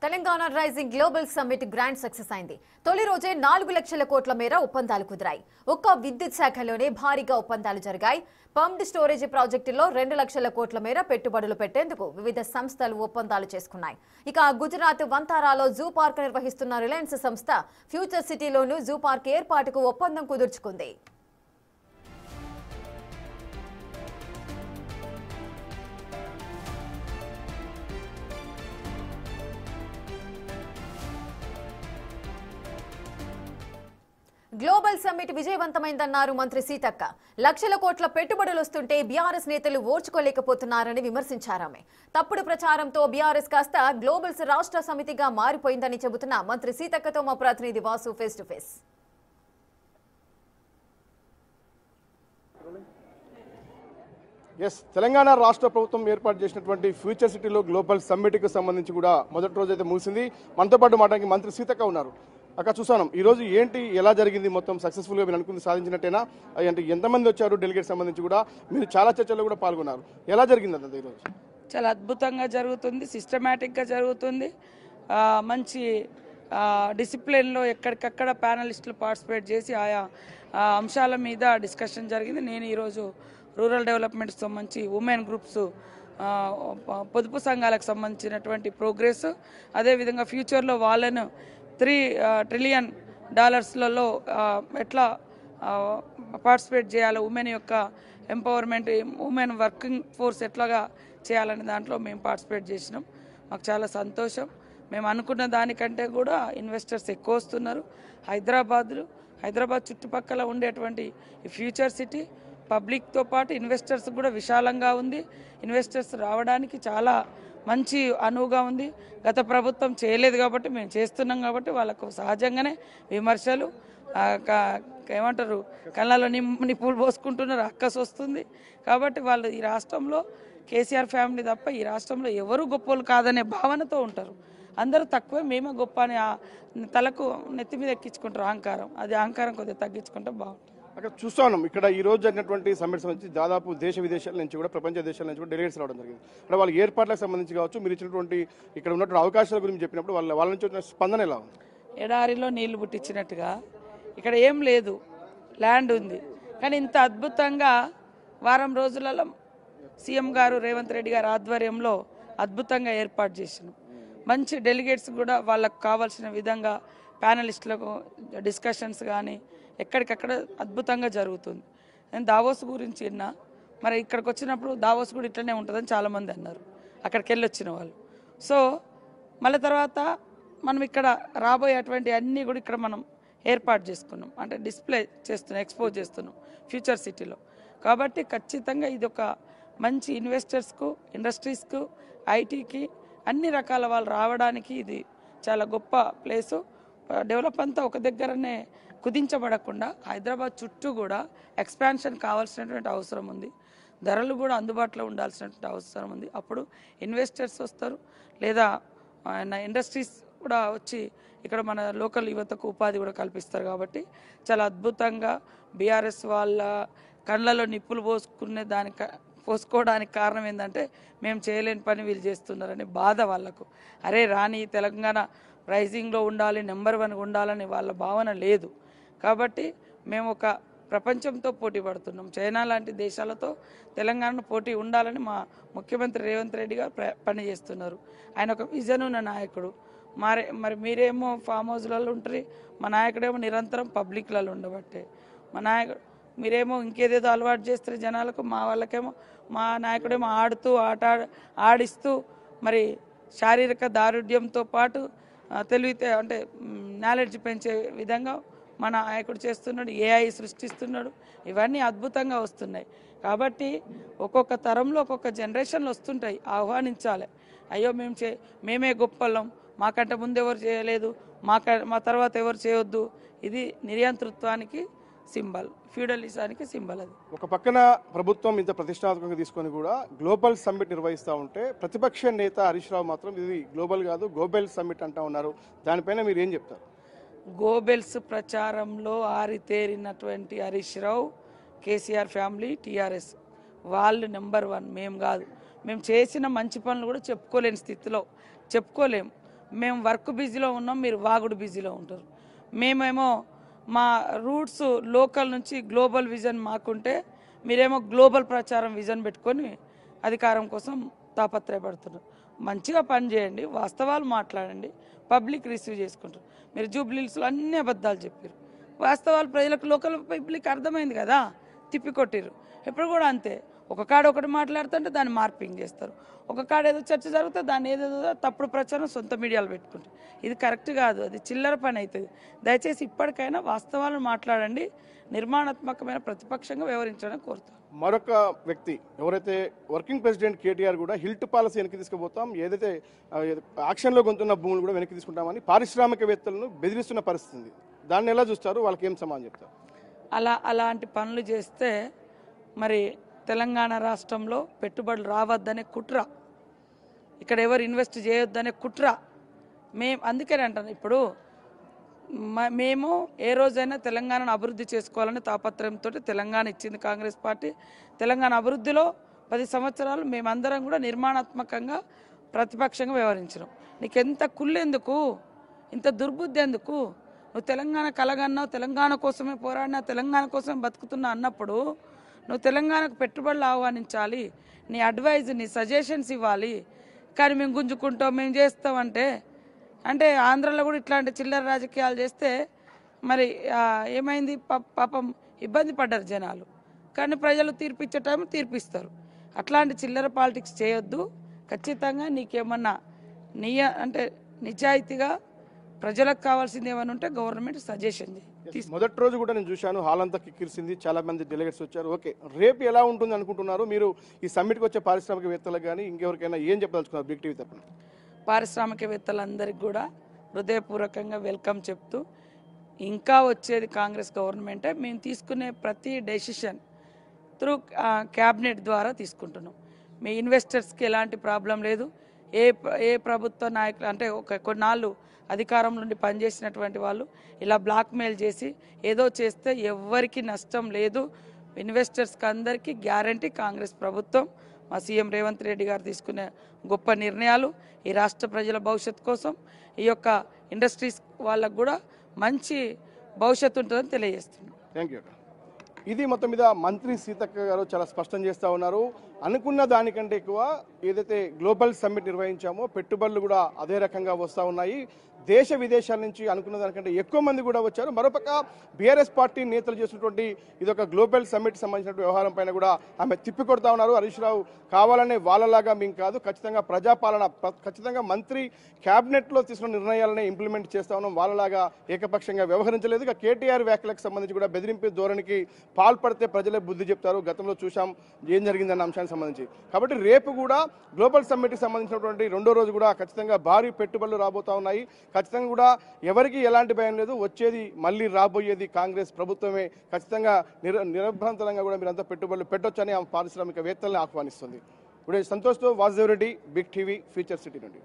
Telangana rising global summit grand success అయింది. తొలి రోజే 4 లక్షల కోట్ల మేర ఒప్పందాలు కుదిరాయి. ఒక్క విద్యుత్ శాఖలోనే భారీగా ఒప్పందాలు జరిగాయి. పంప్డ్ స్టోరేజ్ ప్రాజెక్టులో 2 లక్షల కోట్ల మేర పెట్టుబడులు పెట్టేందుకు వివిధ సంస్థలు ఒప్పందాలు చేసుకున్నాయి. ఇక గుజరాత్ వంతారాలో జూ పార్క్ నిర్వహిస్తున్న రిలయన్స్ సంస్థ ఫ్యూచర్ సిటీలోనూ జూ పార్క్ ఏర్పాటుకు ఒప్పందం కుదుర్చుకుంది. గ్లోబల్ సమ్మిట్ విజయవంతమైందన్నారు మంత్రి సీతక్క. లక్షల కోట్ల పెట్టుబడులు వస్తుంటే బీఆర్ఎస్ నేతలు ఓర్చుకోలేకపోతున్నారని విమర్శించారామె. తప్పుడు ప్రచారంతో బీఆర్ఎస్ కాస్త గ్లోబల్స్ రాష్ట్ర సమితిగా మారిపోయిందని చెబుతున్న మంత్రి సీతక్కతో మా ప్రతినిధి Vasu face to face. Telangana రాష్ట్ర ప్రభుత్వం ఏర్పాటు చేసినటువంటి ఫ్యూచర్ సిటీలో గ్లోబల్ సమ్మిట్కి సంబంధించి కూడా మొదటి రోజు అయితే ముగిసింది. మనతో పాటు మాట్లాడానికి మంత్రి సీతక్క ఉన్నారు. అక్కడ చూసాను ఈరోజు ఏంటి ఎలా జరిగింది, మొత్తం సక్సెస్ఫుల్గా మీరు అనుకుంది సాధించినట్టేనా? అంటే ఎంతమంది వచ్చారు డెలిగేట్ సంబంధించి కూడా? మీరు చాలా చర్చల్లో కూడా పాల్గొన్నారు. ఎలా జరిగింది అంత ఈరోజు? చాలా అద్భుతంగా జరుగుతుంది, సిస్టమేటిక్గా జరుగుతుంది. మంచి డిసిప్లిన్లో ఎక్కడికక్కడ ప్యానలిస్టులు పార్టిసిపేట్ చేసి ఆయా అంశాల మీద డిస్కషన్ జరిగింది. నేను ఈరోజు రూరల్ డెవలప్మెంట్కి సంబంధించి ఉమెన్ గ్రూప్స్, పొదుపు సంఘాలకు సంబంధించినటువంటి ప్రోగ్రెస్, అదేవిధంగా ఫ్యూచర్లో వాళ్ళను $3 ట్రిలియన్ ఎట్లా పార్టిసిపేట్ చేయాలి, ఉమెన్ యొక్క ఎంపవర్మెంట్, ఉమెన్ వర్కింగ్ ఫోర్స్ ఎట్లాగా చేయాలనే దాంట్లో మేము పార్టిసిపేట్ చేసినాం. మాకు చాలా సంతోషం. మేము అనుకున్న దానికంటే కూడా ఇన్వెస్టర్స్ ఎక్కువ వస్తున్నారు. హైదరాబాద్ చుట్టుపక్కల ఉండేటువంటి ఈ ఫ్యూచర్ సిటీ పబ్లిక్తో పాటు ఇన్వెస్టర్స్ కూడా విశాలంగా ఉంది. ఇన్వెస్టర్స్ రావడానికి చాలా మంచి అనువుగా ఉంది. గత ప్రభుత్వం చేయలేదు కాబట్టి మేము చేస్తున్నాం కాబట్టి వాళ్ళకు సహజంగానే విమర్శలు, ఏమంటారు, కళ్ళలో నిప్పులు పోసుకుంటున్నారు, అక్కసు వస్తుంది. కాబట్టి వాళ్ళు ఈ రాష్ట్రంలో కేసీఆర్ ఫ్యామిలీ తప్ప ఈ రాష్ట్రంలో ఎవరు గొప్పలు కాదనే భావనతో ఉంటారు. అందరూ తక్కువే, మేమే గొప్ప అని తలకు నెత్తి మీద ఎక్కించుకుంటారు అహంకారం. అది అహంకారం కొద్దిగా తగ్గించుకుంటే బాగుంటుంది. అక్కడ చూస్తున్నాం ఇక్కడ ఈ రోజు జరిగినటువంటి సమ్మిట్ సంబంధించి దాదాపు దేశ విదేశాల నుంచి కూడా, ప్రపంచ దేశాల నుంచి కూడా డెలిగేట్స్ రావడం జరిగింది. ఇక్కడ వాళ్ళ ఏర్పాట్లకు సంబంధించి కావచ్చు, మీరు ఇచ్చినటువంటి ఇక్కడ ఉన్నటువంటి అవకాశాల గురించి చెప్పినప్పుడు వాళ్ళ నుంచి వచ్చిన స్పందన ఎలా ఉంది? ఎడారిలో నీళ్లు పుట్టించినట్టుగా ఇక్కడ ఏం లేదు, ల్యాండ్ ఉంది. కానీ ఇంత అద్భుతంగా వారం రోజులలో సీఎం గారు రేవంత్ రెడ్డి గారి ఆధ్వర్యంలో అద్భుతంగా ఏర్పాటు చేసినాం. మంచి డెలిగేట్స్ కూడా వాళ్ళకు కావాల్సిన విధంగా ప్యానలిస్టులకు డిస్కషన్స్ కానీ ఎక్కడికక్కడ అద్భుతంగా జరుగుతుంది. నేను దావోస్ గురించి విన్నా, మరి ఇక్కడికి వచ్చినప్పుడు దావోస్ కూడా ఇట్లనే ఉంటుందని చాలామంది అన్నారు అక్కడికి వెళ్ళి వచ్చిన వాళ్ళు. సో మళ్ళీ తర్వాత మనం ఇక్కడ రాబోయేటువంటి అన్నీ కూడా ఇక్కడ మనం ఏర్పాటు చేసుకున్నాం, అంటే డిస్ప్లే చేస్తున్నాం, ఎక్స్పోజ్ చేస్తున్నాం ఫ్యూచర్ సిటీలో. కాబట్టి ఖచ్చితంగా ఇది ఒక మంచి ఇన్వెస్టర్స్కు, ఇండస్ట్రీస్కు, ఐటీకి అన్ని రకాల వాళ్ళు రావడానికి ఇది చాలా గొప్ప ప్లేసు. డెవలప్ అంతా ఒక దగ్గరనే కుదించబడకుండా హైదరాబాద్ చుట్టూ కూడా ఎక్స్పాన్షన్ కావాల్సినటువంటి అవసరం ఉంది. ధరలు కూడా అందుబాటులో ఉండాల్సినటువంటి అవసరం ఉంది. అప్పుడు ఇన్వెస్టర్స్ వస్తారు, లేదా ఇండస్ట్రీస్ కూడా వచ్చి ఇక్కడ మన లోకల్ యువతకు ఉపాధి కూడా కల్పిస్తారు. కాబట్టి చాలా అద్భుతంగా బీఆర్ఎస్ వాళ్ళ కళ్ళలో నిప్పులు పోసుకోవడానికి కారణం ఏంటంటే మేము చేయలేని పని వీళ్ళు చేస్తున్నారని బాధ వాళ్ళకు. అరే రాని తెలంగాణ రైజింగ్లో ఉండాలి, నెంబర్ 1 ఉండాలని వాళ్ళ భావన లేదు. కాబట్టి మేము ఒక ప్రపంచంతో పోటీ పడుతున్నాం. చైనా లాంటి దేశాలతో తెలంగాణ పోటీ ఉండాలని మా ముఖ్యమంత్రి రేవంత్ రెడ్డి గారు పనిచేస్తున్నారు. ఆయన ఒక విజన్ ఉన్న నాయకుడు. మరి మీరేమో ఫామ్ హౌస్లలో ఉంటారు, మా నాయకుడేమో నిరంతరం పబ్లిక్లలో ఉండబట్టే. మా నాయకుడు మీరేమో ఇంకేదేదో అలవాటు చేస్తారు జనాలకు, మా వాళ్ళకేమో మా నాయకుడేమో ఆడిస్తూ మరి శారీరక దారుఢ్యంతో పాటు తెలివితే అంటే నాలెడ్జ్ పెంచే విధంగా మన నాయకుడు చేస్తున్నాడు, ఏఐ సృష్టిస్తున్నాడు. ఇవన్నీ అద్భుతంగా వస్తున్నాయి. కాబట్టి ఒక్కొక్క తరంలో ఒక్కొక్క జనరేషన్లు వస్తుంటాయి, ఆహ్వానించాలి. అయ్యో మేమే గొప్పలం, మాకంటే ముందు ఎవరు చేయలేదు, మా తర్వాత ఎవరు చేయొద్దు, ఇది నియంతృత్వానికి సింబల్, ఫ్యూడలిజానికి సింబల్. అది ఒక పక్కన ప్రభుత్వం ఇంత ప్రతిష్టాత్మకంగా తీసుకొని కూడా గ్లోబల్ సమ్మిట్ నిర్వహిస్తూ ఉంటే ప్రతిపక్ష నేత హరీష్ రావు మాత్రం ఇది గ్లోబల్ కాదు గ్లోబల్ సమ్మిట్ అంటా ఉన్నారు. దానిపైన మీరు ఏం చెప్తారు? గోబెల్స్ ప్రచారంలో ఆరితేరినటువంటి హరీష్ రావు, కేసీఆర్ ఫ్యామిలీ, టీఆర్ఎస్ వాళ్ళు నెంబర్ 1, మేము కాదు. మేము చేసిన మంచి పనులు కూడా చెప్పుకోలేని స్థితిలో చెప్పుకోలేము. మేము వర్క్ బిజీలో ఉన్నాం, మీరు వాగుడు బిజీలో ఉంటారు. మేమేమో మా రూట్స్ లోకల్ నుంచి గ్లోబల్ విజన్ మాకుంటే మీరేమో గ్లోబల్ ప్రచారం విజన్ పెట్టుకొని అధికారం కోసం తాపత్రయపడుతున్నారు. మంచిగా పని చేయండి, వాస్తవాలు మాట్లాడండి, పబ్లిక్ రిసీవ్ చేసుకుంటారు. మీరు జూబ్లీహిల్స్లో అన్ని అబద్ధాలు చెప్పారు, వాస్తవాలు ప్రజలకు లోకల్ పబ్లిక్ అర్థమైంది కదా, తిప్పికొట్టిరు. ఇప్పుడు కూడా అంతే, ఒక కాడ ఒకటి మాట్లాడుతుంటే దాన్ని మార్పింగ్ చేస్తారు, ఒక కాడ ఏదో చర్చ జరిగితే దాన్ని ఏదేదో తప్పుడు ప్రచారం సొంత మీడియాలో పెట్టుకుంటారు. ఇది కరెక్ట్ కాదు, అది చిల్లర పని అవుతుంది. దయచేసి ఇప్పటికైనా వాస్తవాలను మాట్లాడండి, నిర్మాణాత్మకమైన ప్రతిపక్షంగా వ్యవహరించడానికి కోరుతాను. మరొక వ్యక్తి ఎవరైతే వర్కింగ్ ప్రెసిడెంట్ కేటీఆర్ కూడా హిల్ట్ పాలసీ వెనక్కి తీసుకుపోతాం, ఏదైతే యాక్షన్లో కొంటున్న భూములు కూడా వెనక్కి తీసుకుంటామని పారిశ్రామికవేత్తలను బెదిరిస్తున్న పరిస్థితి ఉంది. దాన్ని ఎలా చూస్తారు, వాళ్ళకి ఏం సమాధానం చెప్తారు? అలాంటి పనులు చేస్తే మరి తెలంగాణ రాష్ట్రంలో పెట్టుబడులు రావద్దనే కుట్ర, ఇక్కడ ఎవరు ఇన్వెస్ట్ చేయొద్దనే కుట్ర. అందుకని అంటాను, ఇప్పుడు మేము ఏ రోజైనా తెలంగాణను అభివృద్ధి చేసుకోవాలని తాపత్రయంతో తెలంగాణ ఇచ్చింది కాంగ్రెస్ పార్టీ. తెలంగాణ అభివృద్ధిలో 10 సంవత్సరాలు మేమందరం కూడా నిర్మాణాత్మకంగా ప్రతిపక్షంగా వ్యవహరించినాం. నీకెంత కుళ్ళెందుకు, ఇంత దుర్బుద్ధి ఎందుకు? నువ్వు తెలంగాణ కలగన్నావు, తెలంగాణ కోసమే పోరాడినా, తెలంగాణ కోసమే బతుకుతున్నా అన్నప్పుడు నువ్వు తెలంగాణకు పెట్టుబడులు ఆహ్వానించాలి, నీ అడ్వైజ్, నీ సజెషన్స్ ఇవ్వాలి. కానీ మేము గుంజుకుంటాం, మేము చేస్తామంటే అంటే ఆంధ్రలో కూడా ఇట్లాంటి చిల్లర రాజకీయాలు చేస్తే మరి ఏమైంది? పాపం ఇబ్బంది పడ్డారు జనాలు. కానీ ప్రజలు తీర్పిచ్చే టైం తీర్పిస్తారు. అట్లాంటి చిల్లర పాలిటిక్స్ చేయొద్దు. ఖచ్చితంగా నీకేమన్నా అంటే నిజాయితీగా ప్రజలకు కావాల్సింది ఏమైనా ఉంటే గవర్నమెంట్ సజెషన్ చేయి. మొదటి రోజు కూడా నేను చూశాను, హాల్ అంతా కిక్కిరిసింది, చాలా మంది డెలిగేట్స్ వచ్చారు. ఓకే, రేపు ఎలా ఉంటుంది అనుకుంటున్నారు మీరు? ఈ సమ్మిట్కి వచ్చే పారిశ్రామికవేత్తలకు కానీ ఇంకెవరికైనా ఏం చెప్పదలుచుకున్నారు బిగ్ టీవీ తప్పని? పారిశ్రామికవేత్తలందరికీ కూడా హృదయపూర్వకంగా వెల్కమ్ చెప్తూ, ఇంకా వచ్చేది కాంగ్రెస్ గవర్నమెంటే. మేము తీసుకునే ప్రతి డెసిషన్ త్రూ క్యాబినెట్ ద్వారా తీసుకుంటున్నాం. మీ ఇన్వెస్టర్స్కి ఎలాంటి ప్రాబ్లం లేదు. ఏ ప్రభుత్వ నాయకులు అంటే కొన్నాళ్ళు అధికారంలో నుండి పనిచేసినటువంటి వాళ్ళు ఇలా బ్లాక్మెయిల్ చేసి ఏదో చేస్తే ఎవ్వరికి నష్టం లేదు. ఇన్వెస్టర్స్కి అందరికీ గ్యారంటీ కాంగ్రెస్ ప్రభుత్వం, మా సీఎం రేవంత్ రెడ్డి గారు తీసుకునే గొప్ప నిర్ణయాలు ఈ రాష్ట్ర ప్రజల భవిష్యత్తు కోసం, ఈ యొక్క ఇండస్ట్రీస్ వాళ్ళకు కూడా మంచి భవిష్యత్తు ఉంటుందని తెలియజేస్తున్నాం. Thank you. ఇది మొత్తం మీద మంత్రి సీతక్క గారు చాలా స్పష్టం చేస్తూ ఉన్నారు. అనుకున్న దానికంటే ఎక్కువ ఏదైతే గ్లోబల్ సమ్మిట్ నిర్వహించామో పెట్టుబడులు కూడా అదే రకంగా వస్తూ ఉన్నాయి. దేశ విదేశాల నుంచి అనుకున్న దానికంటే ఎక్కువ మంది కూడా వచ్చారు. మరోపక్క బీఆర్ఎస్ పార్టీ నేతలు చేసినటువంటి ఇదొక గ్లోబల్ సమ్మిట్ సంబంధించిన వ్యవహారం పైన కూడా ఆమె తిప్పికొడతా ఉన్నారు. హరీష్ రావు కావాలనే వాళ్ళలాగా మేము కాదు, ఖచ్చితంగా ప్రజాపాలన, ఖచ్చితంగా మంత్రి క్యాబినెట్లో తీసుకున్న నిర్ణయాలనే ఇంప్లిమెంట్ చేస్తా ఉన్నాం, వాళ్ళలాగా ఏకపక్షంగా వ్యవహరించలేదు. ఇక కేటీఆర్ వ్యాఖ్యలకు సంబంధించి కూడా బెదిరింపు ధోరణికి పాల్పడితే ప్రజలే బుద్ధి చెప్తారు, గతంలో చూసాం ఏం జరిగిందన్న అంశానికి సంబంధించి. కాబట్టి రేపు కూడా గ్లోబల్ సమ్మిట్కి సంబంధించినటువంటి రెండో రోజు కూడా ఖచ్చితంగా భారీ పెట్టుబడులు రాబోతా ఉన్నాయి. ఖచ్చితంగా కూడా ఎవరికి ఎలాంటి భయం లేదు, వచ్చేది మళ్ళీ రాబోయేది కాంగ్రెస్ ప్రభుత్వమే. ఖచ్చితంగా నిరభ్యంతరంగా కూడా మీరంతా పెట్టుబడులు పెట్టొచ్చని ఆ పారిశ్రామికవేత్తల్ని ఆహ్వానిస్తుంది. ఇప్పుడు సంతోష్తో Vasudev Reddy, big TV, future city నుండి.